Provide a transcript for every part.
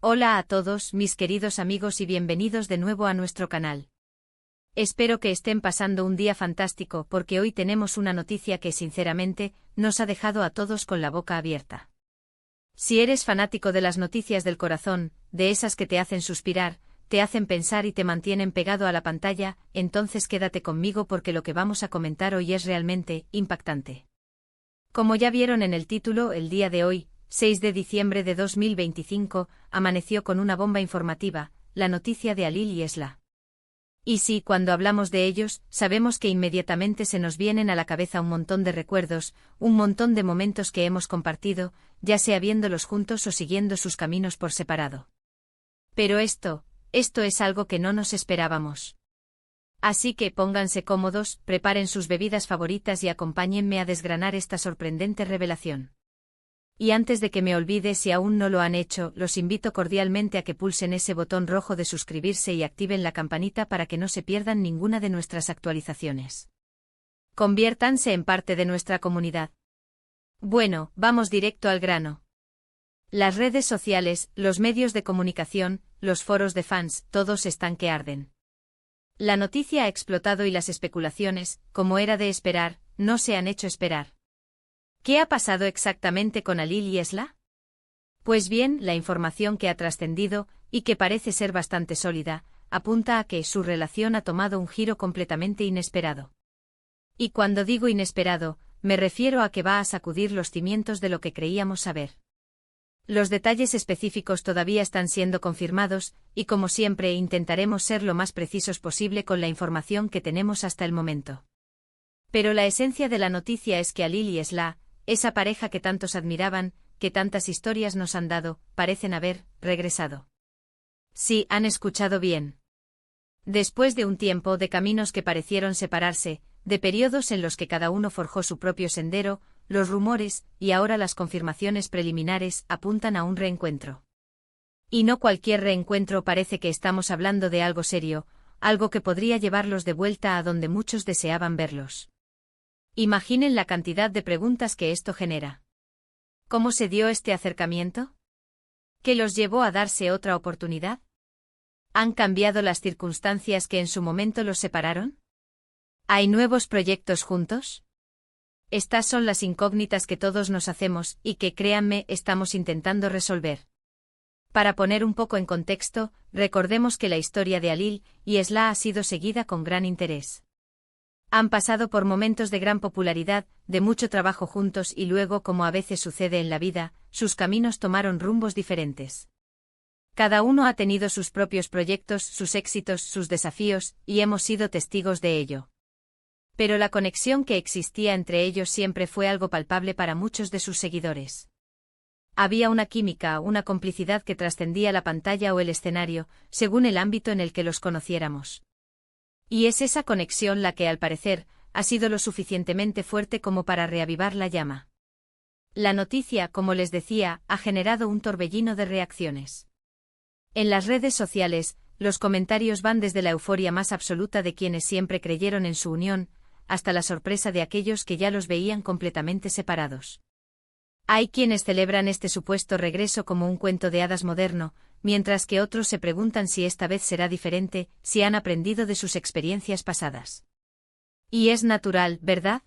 Hola a todos, mis queridos amigos, y bienvenidos de nuevo a nuestro canal. Espero que estén pasando un día fantástico porque hoy tenemos una noticia que sinceramente nos ha dejado a todos con la boca abierta. Si eres fanático de las noticias del corazón, de esas que te hacen suspirar, te hacen pensar y te mantienen pegado a la pantalla, entonces quédate conmigo porque lo que vamos a comentar hoy es realmente impactante. Como ya vieron en el título, el día de hoy, 6 de diciembre de 2025, amaneció con una bomba informativa, la noticia de Alil y Esla. Y sí, cuando hablamos de ellos, sabemos que inmediatamente se nos vienen a la cabeza un montón de recuerdos, un montón de momentos que hemos compartido, ya sea viéndolos juntos o siguiendo sus caminos por separado. Pero esto es algo que no nos esperábamos. Así que pónganse cómodos, preparen sus bebidas favoritas y acompáñenme a desgranar esta sorprendente revelación. Y antes de que me olvide, si aún no lo han hecho, los invito cordialmente a que pulsen ese botón rojo de suscribirse y activen la campanita para que no se pierdan ninguna de nuestras actualizaciones. Conviértanse en parte de nuestra comunidad. Bueno, vamos directo al grano. Las redes sociales, los medios de comunicación, los foros de fans, todos están que arden. La noticia ha explotado y las especulaciones, como era de esperar, no se han hecho esperar. ¿Qué ha pasado exactamente con Alil y Esla? Pues bien, la información que ha trascendido, y que parece ser bastante sólida, apunta a que su relación ha tomado un giro completamente inesperado. Y cuando digo inesperado, me refiero a que va a sacudir los cimientos de lo que creíamos saber. Los detalles específicos todavía están siendo confirmados, y como siempre intentaremos ser lo más precisos posible con la información que tenemos hasta el momento. Pero la esencia de la noticia es que Alil y Esla, esa pareja que tantos admiraban, que tantas historias nos han dado, parecen haber regresado. Sí, han escuchado bien. Después de un tiempo de caminos que parecieron separarse, de periodos en los que cada uno forjó su propio sendero, los rumores, y ahora las confirmaciones preliminares, apuntan a un reencuentro. Y no cualquier reencuentro, parece que estamos hablando de algo serio, algo que podría llevarlos de vuelta a donde muchos deseaban verlos. Imaginen la cantidad de preguntas que esto genera. ¿Cómo se dio este acercamiento? ¿Qué los llevó a darse otra oportunidad? ¿Han cambiado las circunstancias que en su momento los separaron? ¿Hay nuevos proyectos juntos? Estas son las incógnitas que todos nos hacemos y que, créanme, estamos intentando resolver. Para poner un poco en contexto, recordemos que la historia de Alil y Esla ha sido seguida con gran interés. Han pasado por momentos de gran popularidad, de mucho trabajo juntos y luego, como a veces sucede en la vida, sus caminos tomaron rumbos diferentes. Cada uno ha tenido sus propios proyectos, sus éxitos, sus desafíos, y hemos sido testigos de ello. Pero la conexión que existía entre ellos siempre fue algo palpable para muchos de sus seguidores. Había una química, una complicidad que trascendía la pantalla o el escenario, según el ámbito en el que los conociéramos. Y es esa conexión la que, al parecer, ha sido lo suficientemente fuerte como para reavivar la llama. La noticia, como les decía, ha generado un torbellino de reacciones. En las redes sociales, los comentarios van desde la euforia más absoluta de quienes siempre creyeron en su unión, hasta la sorpresa de aquellos que ya los veían completamente separados. Hay quienes celebran este supuesto regreso como un cuento de hadas moderno, mientras que otros se preguntan si esta vez será diferente, si han aprendido de sus experiencias pasadas. Y es natural, ¿verdad?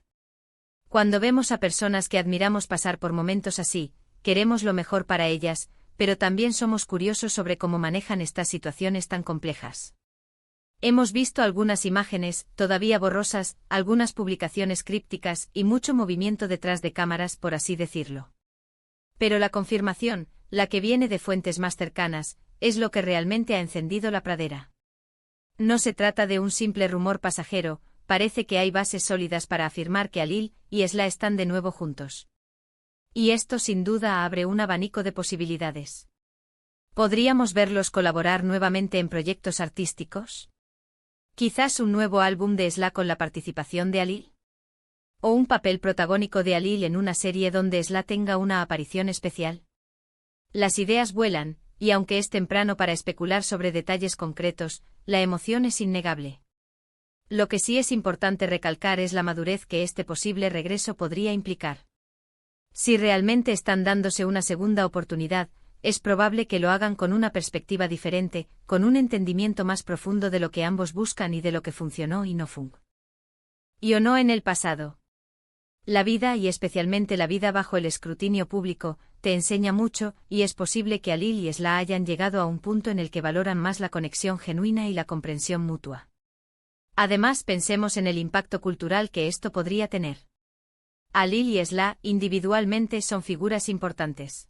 Cuando vemos a personas que admiramos pasar por momentos así, queremos lo mejor para ellas, pero también somos curiosos sobre cómo manejan estas situaciones tan complejas. Hemos visto algunas imágenes, todavía borrosas, algunas publicaciones crípticas y mucho movimiento detrás de cámaras, por así decirlo. Pero la confirmación, la que viene de fuentes más cercanas, es lo que realmente ha encendido la pradera. No se trata de un simple rumor pasajero, parece que hay bases sólidas para afirmar que Alil y Esla están de nuevo juntos. Y esto sin duda abre un abanico de posibilidades. ¿Podríamos verlos colaborar nuevamente en proyectos artísticos? ¿Quizás un nuevo álbum de Esla con la participación de Alil? ¿O un papel protagónico de Alil en una serie donde Esla tenga una aparición especial? Las ideas vuelan, y aunque es temprano para especular sobre detalles concretos, la emoción es innegable. Lo que sí es importante recalcar es la madurez que este posible regreso podría implicar. Si realmente están dándose una segunda oportunidad, es probable que lo hagan con una perspectiva diferente, con un entendimiento más profundo de lo que ambos buscan y de lo que funcionó y no funcionó en el pasado. La vida, y especialmente la vida bajo el escrutinio público, te enseña mucho, y es posible que Alil y Sla hayan llegado a un punto en el que valoran más la conexión genuina y la comprensión mutua. Además, pensemos en el impacto cultural que esto podría tener. Alil y Sla, individualmente, son figuras importantes.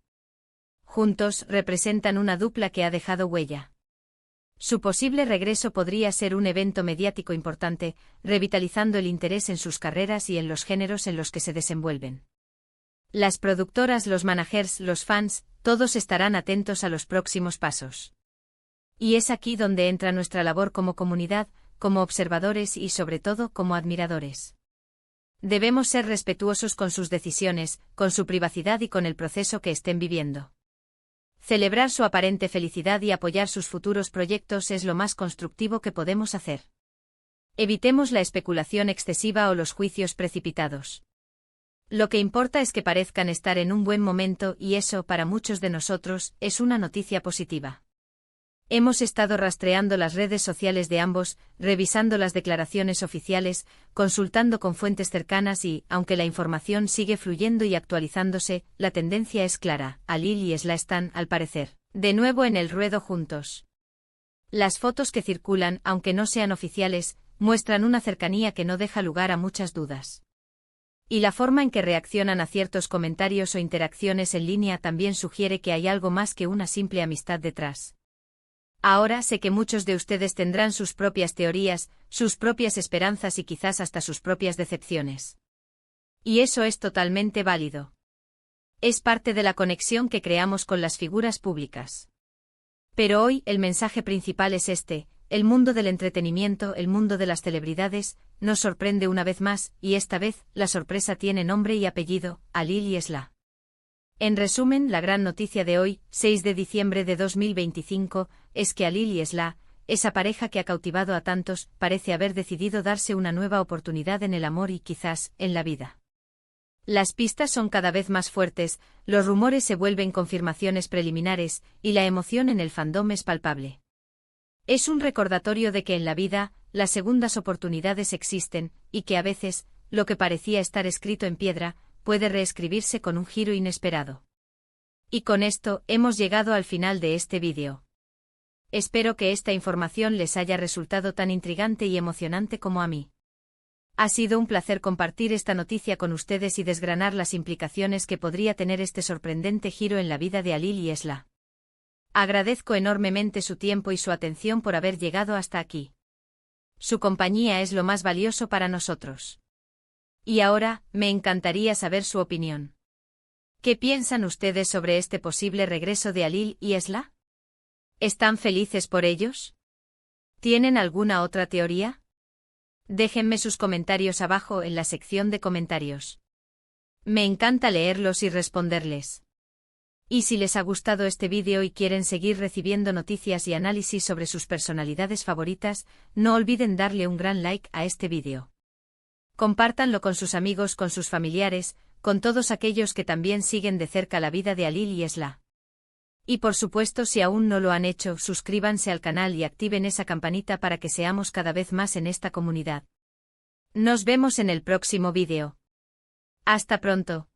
Juntos, representan una dupla que ha dejado huella. Su posible regreso podría ser un evento mediático importante, revitalizando el interés en sus carreras y en los géneros en los que se desenvuelven. Las productoras, los managers, los fans, todos estarán atentos a los próximos pasos. Y es aquí donde entra nuestra labor como comunidad, como observadores y sobre todo como admiradores. Debemos ser respetuosos con sus decisiones, con su privacidad y con el proceso que estén viviendo. Celebrar su aparente felicidad y apoyar sus futuros proyectos es lo más constructivo que podemos hacer. Evitemos la especulación excesiva o los juicios precipitados. Lo que importa es que parezcan estar en un buen momento y eso, para muchos de nosotros, es una noticia positiva. Hemos estado rastreando las redes sociales de ambos, revisando las declaraciones oficiales, consultando con fuentes cercanas y, aunque la información sigue fluyendo y actualizándose, la tendencia es clara: Alil y Sla están, al parecer, de nuevo en el ruedo juntos. Las fotos que circulan, aunque no sean oficiales, muestran una cercanía que no deja lugar a muchas dudas. Y la forma en que reaccionan a ciertos comentarios o interacciones en línea también sugiere que hay algo más que una simple amistad detrás. Ahora sé que muchos de ustedes tendrán sus propias teorías, sus propias esperanzas y quizás hasta sus propias decepciones. Y eso es totalmente válido. Es parte de la conexión que creamos con las figuras públicas. Pero hoy el mensaje principal es este: el mundo del entretenimiento, el mundo de las celebridades, nos sorprende una vez más, y esta vez, la sorpresa tiene nombre y apellido: Alil y Sla. En resumen, la gran noticia de hoy, 6 de diciembre de 2025, es que Alil y Sla, esa pareja que ha cautivado a tantos, parece haber decidido darse una nueva oportunidad en el amor y quizás, en la vida. Las pistas son cada vez más fuertes, los rumores se vuelven confirmaciones preliminares, y la emoción en el fandom es palpable. Es un recordatorio de que en la vida, las segundas oportunidades existen, y que a veces, lo que parecía estar escrito en piedra, puede reescribirse con un giro inesperado. Y con esto, hemos llegado al final de este vídeo. Espero que esta información les haya resultado tan intrigante y emocionante como a mí. Ha sido un placer compartir esta noticia con ustedes y desgranar las implicaciones que podría tener este sorprendente giro en la vida de Alil y Sla. Agradezco enormemente su tiempo y su atención por haber llegado hasta aquí. Su compañía es lo más valioso para nosotros. Y ahora, me encantaría saber su opinión. ¿Qué piensan ustedes sobre este posible regreso de Alil y Sla? ¿Están felices por ellos? ¿Tienen alguna otra teoría? Déjenme sus comentarios abajo en la sección de comentarios. Me encanta leerlos y responderles. Y si les ha gustado este vídeo y quieren seguir recibiendo noticias y análisis sobre sus personalidades favoritas, no olviden darle un gran like a este vídeo. Compártanlo con sus amigos, con sus familiares, con todos aquellos que también siguen de cerca la vida de Alil y Sla. Y por supuesto, si aún no lo han hecho, suscríbanse al canal y activen esa campanita para que seamos cada vez más en esta comunidad. Nos vemos en el próximo vídeo. Hasta pronto.